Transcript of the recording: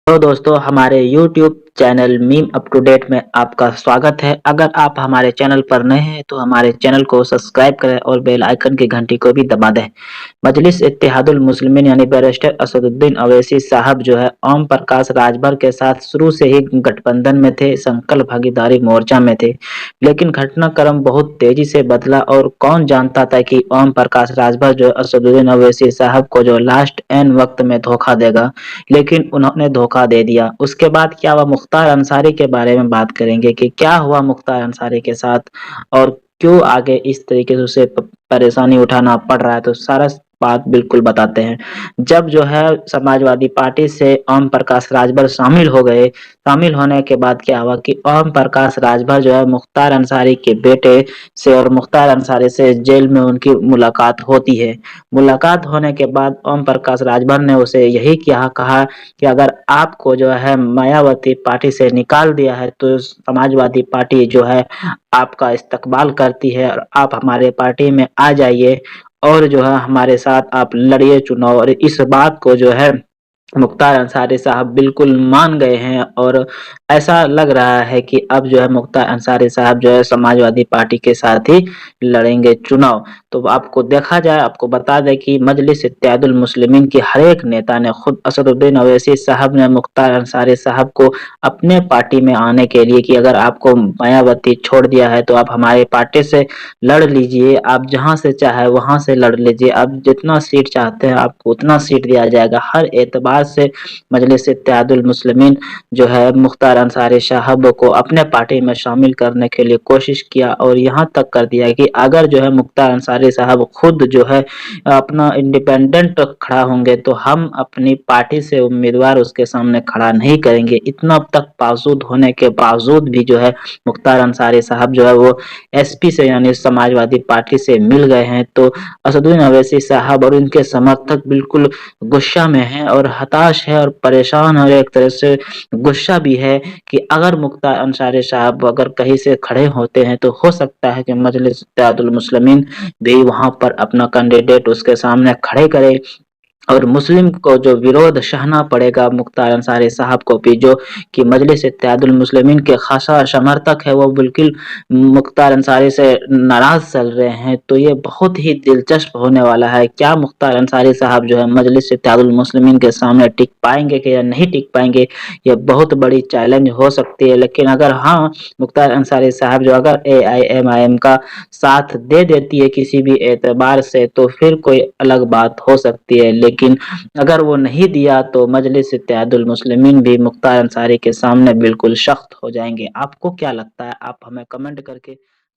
तो दोस्तों हमारे YouTube channel meme up to date में आपका स्वागत है। अगर आप हमारे चैनल पर नए हैं तो हमारे चैनल को सब्सक्राइब करें और बेल आइकन की घंटी को भी दबा दें। मजलिस इत्तेहादुल मुस्लिमीन यानी बैरिस्टर असदुद्दीन अवैसी साहब जो है ओम प्रकाश राजभर के साथ शुरू से ही गठबंधन में थे, संकल्प भागीदारी मोर्चा में थे। लेकिन घटनाक्रम बहुत तेजी से बदला और कौन जानता था कि ओम प्रकाश राजभर जो असदुद्दीन अवैसी साहब को जो लास्ट एंड वक्त में धोखा देगा, लेकिन उन्होंने धोखा दे दिया। उसके बाद क्या हुआ, मुख्तार अंसारी के बारे में बात करेंगे कि क्या हुआ मुख्तार अंसारी के साथ और क्यों आगे इस तरीके से उसे परेशानी उठाना पड़ रहा है, तो सारा बात बिल्कुल बताते हैं। जब जो है समाजवादी पार्टी से ओम प्रकाश राजभर शामिल हो गए, शामिल होने के बाद क्या हुआ कि ओम प्रकाश राजभर जो है मुख्तार अंसारी के बेटे से और मुख्तार अंसारी से जेल में उनकी मुलाकात होती है। मुलाकात होने के बाद ओम प्रकाश राजभर ने उसे यही कहा कि अगर आपको जो है मायावती पार्टी से निकाल दिया है तो समाजवादी पार्टी जो है आपका इस्तकबाल करती है और आप हमारे पार्टी में आ जाइए और जो है हमारे साथ आप लड़िए चुनाव। और इस बात को जो है मुख्तार अंसारी साहब बिल्कुल मान गए हैं और ऐसा लग रहा है कि अब जो है मुख्तार अंसारी साहब जो है समाजवादी पार्टी के साथ ही लड़ेंगे चुनाव। तो आपको देखा जाए, आपको बता दें कि मजलिस इत्तेहादुल मुस्लिमीन के हर एक नेता ने, खुद असदुद्दीन अवैसी साहब ने मुख्तार अंसारी साहब को अपने पार्टी में आने के लिए कि अगर आपको मायावती छोड़ दिया है तो आप हमारे पार्टी से लड़ लीजिए, आप जहां से चाहे वहां से लड़ लीजिए, आप जितना सीट चाहते हैं आपको उतना सीट दिया जाएगा। हर एतबार से मजलिस इत्तेहादुल मुस्लिमीन जो है मुख्तार अंसारी साहब को अपने पार्टी में शामिल करने के लिए कोशिश किया और यहाँ तक कर दिया कि अगर जो है मुख्तार अंसारी साहब खुद जो है अपना इंडिपेंडेंट खड़ा होंगे तो हम अपनी पार्टी से उम्मीदवार उसके सामने खड़ा नहीं करेंगे। इतना तक बावजूद होने के बावजूद भी जो है मुख्तार अंसारी साहब जो है वो एसपी से यानी समाजवादी पार्टी से मिल गए हैं। तो असदुद्दीन अवैसी साहब और उनके समर्थक बिल्कुल गुस्सा में हैं और हताश है और परेशान और एक तरह से गुस्सा भी है कि अगर मुख्तार अंसारी साहब अगर कहीं से खड़े होते हैं तो हो सकता है कि मजलिस इत्तेहादुल मुस्लिमीन भी वहां पर अपना कैंडिडेट उसके सामने खड़े करे और मुस्लिम को जो विरोध सहना पड़ेगा मुख्तार अंसारी साहब को भी, जो कि मजलिस इत्तेहादुल मुस्लिमीन के खासा समर्थक है वो बिल्कुल मुख्तार अंसारी से नाराज चल रहे हैं। तो ये बहुत ही दिलचस्प होने वाला है, क्या मुख्तार अंसारी साहब जो है मजलिस इत्तेहादुल मुस्लिमीन के सामने टिक पाएंगे कि या नहीं टिक पाएंगे, ये बहुत बड़ी चैलेंज हो सकती है। लेकिन अगर हाँ, मुख्तार अंसारी साहब जो अगर एआईएमआईएम का साथ दे देती है किसी भी एतबार से तो फिर कोई अलग बात हो सकती है, लेकिन अगर वो नहीं दिया तो मजलिस इत्तेहादुल मुस्लिमीन भी मुख्तार अंसारी के सामने बिल्कुल सख्त हो जाएंगे। आपको क्या लगता है, आप हमें कमेंट करके